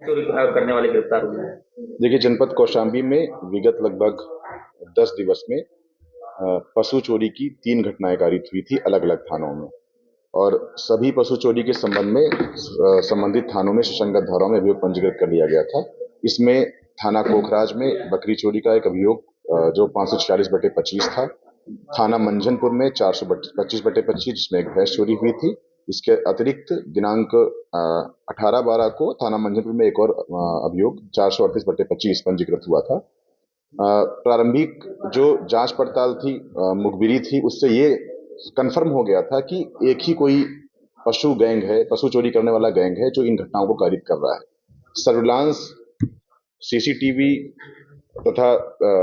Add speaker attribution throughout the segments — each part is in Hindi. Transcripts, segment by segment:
Speaker 1: चोरी करने वाले गिरफ्तार हुए हैं।
Speaker 2: देखिए, जनपद कौशाम्बी में विगत लगभग 10 दिवस में पशु चोरी की 3 घटनाएं कारित हुई थी अलग अलग थानों में। और सभी पशु चोरी के संबंध में संबंधित थानों में सुसंगत धाराओं में अभियोग पंजीकृत कर लिया गया था। इसमें थाना कोखराज में बकरी चोरी का एक अभियोग जो 546/25 था। थाना मंझनपुर में 425/25 जिसमें एक भैंस चोरी हुई थी। इसके अतिरिक्त दिनांक 18/12 को थाना मंझनपुर में एक और अभियोग 438/25 पंजीकृत हुआ था। प्रारंभिक जो जांच पड़ताल थी, मुखबिरी थी, उससे ये कंफर्म हो गया था कि एक ही कोई पशु गैंग है, पशु चोरी करने वाला गैंग है जो इन घटनाओं को कारित कर रहा है। सर्विलांस, सीसीटीवी तथा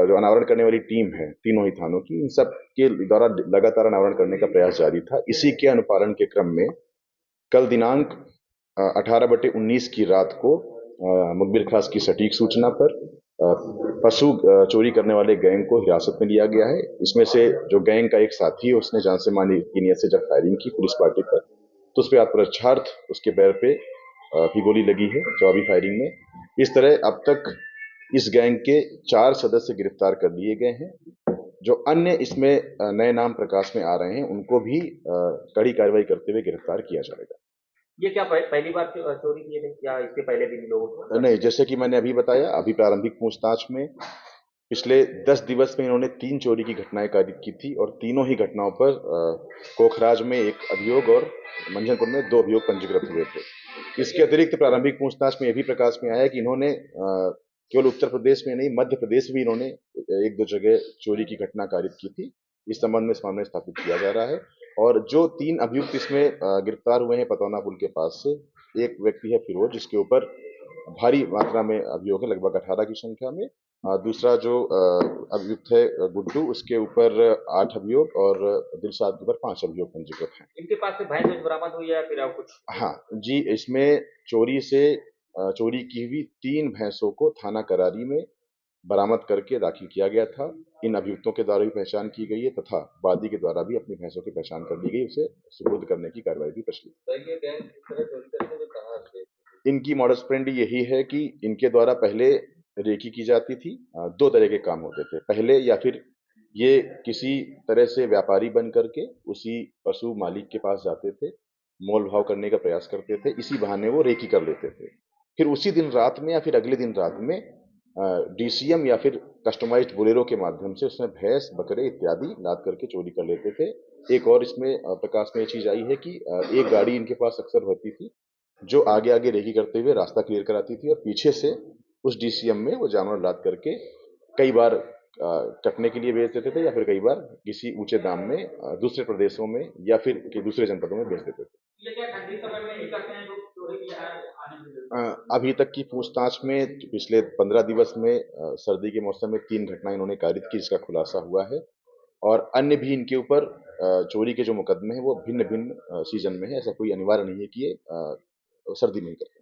Speaker 2: जो अनावरण करने वाली टीम है तीनों ही थानों की, इन सब के द्वारा लगातार अनावरण करने का प्रयास जारी था। इसी के अनुपालन के क्रम में कल दिनांक 18/19 की रात को मुखबिर खास की सटीक सूचना पर पशु चोरी करने वाले गैंग को हिरासत में लिया गया है। इसमें से जो गैंग का एक साथी है, उसने जान से मारने की नीयत से जब फायरिंग की पुलिस पार्टी पर, तो उस पर आत्मरक्षार्थ उसके पैर पे भी गोली लगी है जवाबी फायरिंग में। इस तरह अब तक इस गैंग के 4 सदस्य गिरफ्तार कर लिए गए हैं। जो अन्य इसमें नए नाम प्रकाश में आ रहे हैं, उनको भी कड़ी कार्रवाई करते हुए गिरफ्तार किया जाएगा।
Speaker 1: ये क्या पहली बार चोरी किए थे या इससे पहले भी लोगों को?
Speaker 2: नहीं, जैसे कि मैंने अभी बताया, अभी प्रारंभिक पूछताछ में पिछले 10 दिवस में इन्होंने 3 चोरी की घटनाएं कारित की थी और तीनों ही घटनाओं पर कोखराज में एक अभियोग और मंझनपुर में 2 अभियोग पंजीकृत हुए थे। इसके अतिरिक्त प्रारंभिक पूछताछ में यह भी प्रकाश में आया कि इन्होंने केवल उत्तर प्रदेश में नहीं, मध्य प्रदेश में इन्होंने एक दो जगह चोरी की घटना कारित की थी। इस संबंध में मामला स्थापित किया जा रहा है। और जो 3 अभियुक्त इसमें गिरफ्तार हुए हैं पतौना पुल के पास से, एक व्यक्ति है फिरोज, जिसके ऊपर भारी मात्रा में अभियोग है, लगभग 18 की संख्या में। दूसरा जो अभियुक्त है गुड्डू, उसके ऊपर 8 अभियोग और दिलशाद के ऊपर 5 अभियोग पंजीकृत हैं।
Speaker 1: इनके पास से भैंस बरामद हुई है या फिर और कुछ?
Speaker 2: हाँ जी, इसमें चोरी की हुई 3 भैंसों को थाना करारी में बरामद करके दाखिल किया गया था। इन अभियुक्तों के द्वारा भी पहचान की गई है तथा वादी के द्वारा भी अपनी भैंसों की पहचान कर ली गई, उसे सुपुर्द करने की कार्रवाई भी प्रचलित है। इनकी मॉडस ऑपरेंडी यही है कि इनके द्वारा पहले रेकी की जाती थी। 2 तरह के काम होते थे। पहले या फिर ये किसी तरह से व्यापारी बन करके उसी पशु मालिक के पास जाते थे, मोल भाव करने का प्रयास करते थे, इसी बहाने वो रेकी कर लेते थे। फिर उसी दिन रात में या फिर अगले दिन रात में डीसीएम या फिर कस्टमाइज्ड बोलेरो के माध्यम से उसमें भैंस, बकरे इत्यादि लाद करके चोरी कर लेते थे। एक और इसमें प्रकाश में ये चीज आई है कि एक गाड़ी इनके पास अक्सर रहती थी जो आगे आगे रेकी करते हुए रास्ता क्लियर कराती थी और पीछे से उस डीसीएम में वो जानवर लाद करके कई बार कटने के लिए बेच देते थे या फिर कई बार किसी ऊंचे दाम में दूसरे प्रदेशों में या फिर दूसरे जनपदों में बेच देते थे।
Speaker 1: ये क्या ठंडी समय में एक हैं जो चोरी किया है आने
Speaker 2: अभी तक की पूछताछ में पिछले 15 दिवस में सर्दी के मौसम में 3 घटनाएं इन्होंने कारित की, जिसका खुलासा हुआ है। और अन्य भी इनके ऊपर चोरी के जो मुकदमे हैं वो भिन्न भिन्न सीजन में है। ऐसा कोई अनिवार्य नहीं है कि ये सर्दी में ही करते हैं।